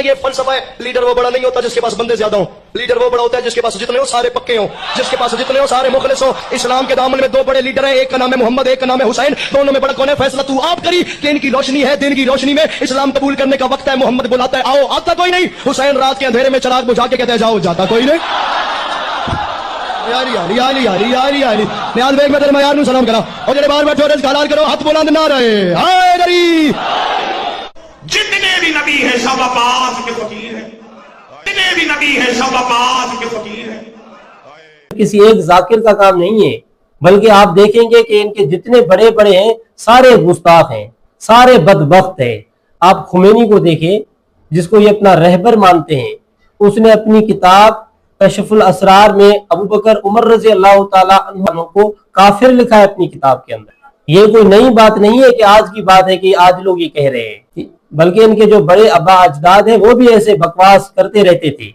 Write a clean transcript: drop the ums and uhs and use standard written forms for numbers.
ये फलसफा है। लीडर वो बड़ा नहीं होता जिसके पास बंदे ज्यादा हो, लीडर वो बड़ा होता है जिसके पास जितने हो सारे पक्के हो, जिसके पास जितने हो सारे मुखलिस हो। इस्लाम के दामन में दो बड़े लीडर हैं, एक का नाम है मोहम्मद, एक का नाम है हुसैन। दोनों में बड़ा कौन है? फैसला तू आप करी कि इनकी रोशनी है, दिन की रोशनी में इस्लाम कबूल करने का वक्त है। मोहम्मद बुलाता है आओ, आता कोई नहीं। हुसैन रात के अंधेरे में चिराग बुझा के कहते हैं जाओ, जाता कोई नहीं। यारी यारी यारी यारी यारी यारी न्याज बेग में तेरे मैं यार नू सलाम करा और जेड़े बाहर बैठे हो हलाल करो, हाथ बुलंद ना रहे। हाय दरी जितने भी नबी है सब अब्बास के फकीर है, जितने भी नबी है सब अब्बास के फकीर है। किसी एक जाकिर का काम नहीं है, बल्कि आप देखेंगे कि इनके जितने बड़े बड़े हैं सारे गुस्ताख हैं, सारे बदबख्त हैं। आप खुमैनी को देखें जिसको ये अपना रहबर मानते हैं, उसने अपनी किताब कशफुल असरार में अबू बकर उमर रजी अल्लाह ताला अन्हु को काफिर लिखा है अपनी किताब के अंदर। ये कोई नई बात नहीं है कि आज की बात है कि आज लोग ये कह रहे हैं, बल्कि इनके जो बड़े अब्बा अजदाद हैं वो भी ऐसे बकवास करते रहते थे।